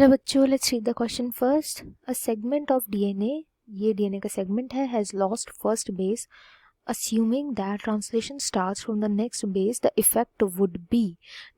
Hello बच्चों, let's read the question first. A segment of DNA, ये DNA का segment है, has lost first base. Assuming that translation starts from the next base, the effect would be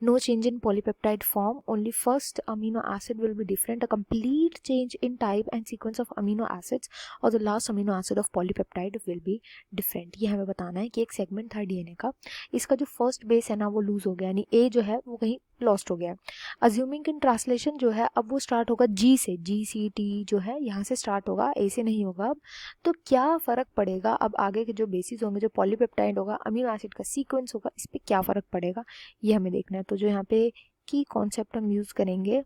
no change in polypeptide form, only first amino acid will be different, a complete change in type and sequence of amino acids, or the last amino acid of polypeptide will be different. ये हमें बताना है कि एक segment था DNA का, इसका जो फर्स्ट बेस है ना वो लूज हो गया, यानी ए जो है वो कहीं लॉस्ट हो गया. अज्यूमिंग इन ट्रांसलेशन जो है अब वो स्टार्ट होगा जी से, जी सी टी जो है यहाँ से स्टार्ट होगा, ए से नहीं होगा. अब तो क्या फ़र्क पड़ेगा, अब आगे के जो बेसिस होंगे, जो पॉलीपेप्टाइड होगा, अमीनो एसिड का सीक्वेंस होगा, इस पर क्या फ़र्क पड़ेगा ये हमें देखना है. तो जो यहाँ पे की कॉन्सेप्ट हम यूज़ करेंगे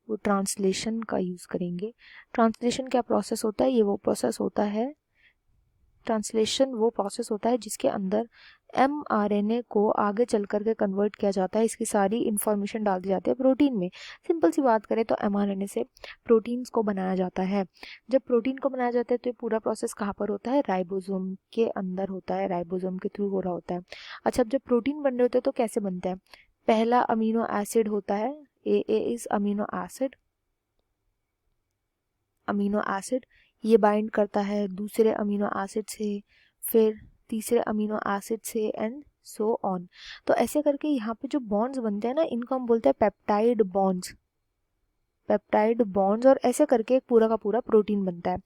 वो ट्रांसलेशन का यूज़ करेंगे. ट्रांसलेशन क्या प्रोसेस होता है, ये वो प्रोसेस होता है, ट्रांसलेशन वो प्रोसेस होता है जिसके अंदर mRNA को आगे चल कर के कन्वर्ट किया जाता है, इसकी सारी इन्फॉर्मेशन डाल दी जाती है प्रोटीन में. सिंपल सी बात करें तो mRNA से प्रोटीन्स को बनाया जाता है. जब प्रोटीन को बनाया जाता है तो ये पूरा प्रोसेस कहाँ पर होता है, राइबोसोम के अंदर होता है, राइबोसोम के थ्रू हो रहा होता है. अच्छा, अब जब प्रोटीन बन रहे होते हैं तो कैसे बनता है, पहला अमीनो एसिड होता है, A is amino acid, amino acid ये बाइंड करता है दूसरे अमीनो एसिड से, फिर तीसरे अमीनो एसिड से, एंड सो ऑन. तो ऐसे करके यहाँ पे जो बॉन्ड्स बनते हैं ना, इनको हम बोलते हैं पेप्टाइड बॉन्ड्स, पेप्टाइड बॉन्ड्स, और ऐसे करके एक पूरा का पूरा प्रोटीन बनता है.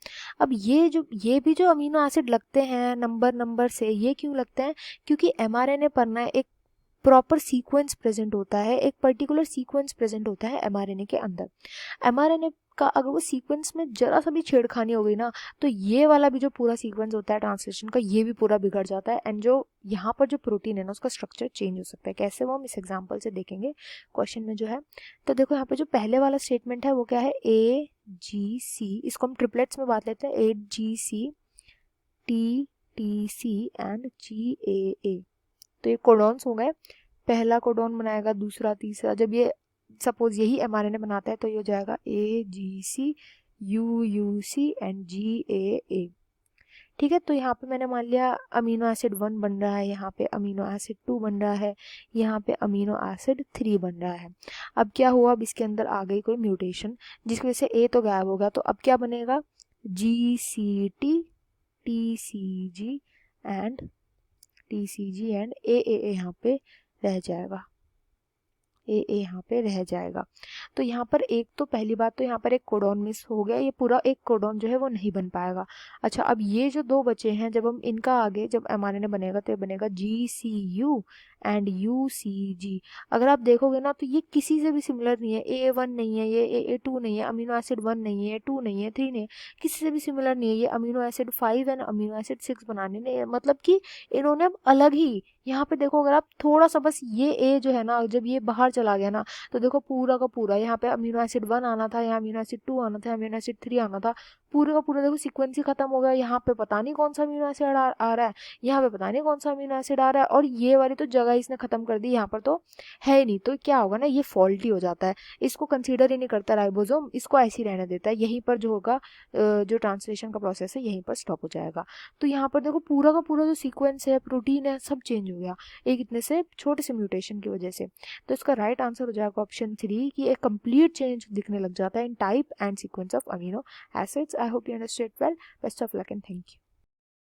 अब ये भी जो अमीनो एसिड लगते हैं नंबर से, ये क्यों लगते हैं, क्योंकि mRNA पर ना एक प्रॉपर सीक्वेंस प्रेजेंट होता है, एक पर्टिकुलर सीक्वेंस प्रेजेंट होता है mRNA के अंदर. mRNA का अगर वो सीक्वेंस में जरा सा भी छेड़खानी हो गई ना, तो ये वाला भी जो पूरा सीक्वेंस होता है ट्रांसलेशन का, ये भी पूरा बिगड़ जाता है, एंड जो यहाँ पर जो प्रोटीन है ना उसका स्ट्रक्चर चेंज हो सकता है. कैसे, वो हम इस एग्जांपल से देखेंगे क्वेश्चन में जो है. तो देखो यहाँ पे जो पहले वाला स्टेटमेंट है वो क्या है, ए जी सी, इसको हम ट्रिपलेट्स में बात लेते हैं, ए जी C, T T C and जी ए. तो ये कोडॉन्स हो गए, पहला कोडॉन बनाएगा, दूसरा, तीसरा. जब ये सपोज यही mRNA बनाता है तो ये हो जाएगा ए जी सी, यू सी एंड जी ए. ठीक है, तो यहाँ पे मैंने मान लिया अमीनो एसिड 1 बन रहा है, यहाँ पे अमीनो एसिड 2 बन रहा है, यहाँ पे अमीनो एसिड 3 बन रहा है. अब क्या हुआ, अब इसके अंदर आ गई कोई म्यूटेशन जिसकी वजह से ए तो गायब होगा, तो अब क्या बनेगा, G C T C G and TCG and A यहाँ पे रह जाएगा, ए यहाँ पे रह जाएगा. तो यहाँ पर एक तो पहली बात तो यहाँ पर एक कोडॉन मिस हो गया, ये पूरा एक कोडॉन जो है वो नहीं बन पाएगा. अच्छा, अब ये जो दो बचे हैं, जब हम इनका आगे जब mRNA बनेगा तो ये बनेगा GCU एंड UCG. अगर आप देखोगे ना तो ये किसी से भी सिमिलर नहीं है, A1 नहीं है, ये A2 नहीं है, अमीनो एसिड 1 नहीं है, 2 नहीं है, 3 नहीं है, किसी से भी सिमिलर नहीं है. ये amino acid 5 and amino acid 6 बनाने ने, मतलब कि इन्होंने अब अलग ही, यहाँ पे देखो अगर आप थोड़ा सा बस ये ए जो है ना, जब ये बाहर चला गया ना तो देखो पूरा का पूरा, यहाँ पे अमीनो एसिड 1 आना था, यहाँ अमीनो एसिड 2 आना था, अमीनो एसिड 3 आना था, पूरे का पूरा देखो सीक्वेंस ही खत्म हो गया. यहाँ पे पता नहीं कौन सा अमीनो एसिड आ रहा है, यहाँ पे पता नहीं कौन सा अमीनो एसिड आ रहा है, और ये वाली तो जगह इसने खत्म कर दी, यहाँ पर तो है ही नहीं. तो क्या होगा ना, ये फॉल्टी हो जाता है, इसको कंसीडर ही नहीं करता राइबोसोम, इसको ऐसे ही रहने देता है. यहीं पर जो होगा, जो ट्रांसलेशन का प्रोसेस है यहीं पर स्टॉप हो जाएगा. तो यहाँ पर देखो पूरा का पूरा जो सीक्वेंस है, प्रोटीन है, सब चेंज हो गया एक इतने से छोटे से म्यूटेशन की वजह से. तो इसका राइट आंसर हो जाएगा ऑप्शन 3 कि एक कंप्लीट चेंज दिखने लग जाता है in type and sequence of amino acids. I hope you understand well. Best of luck and thank you.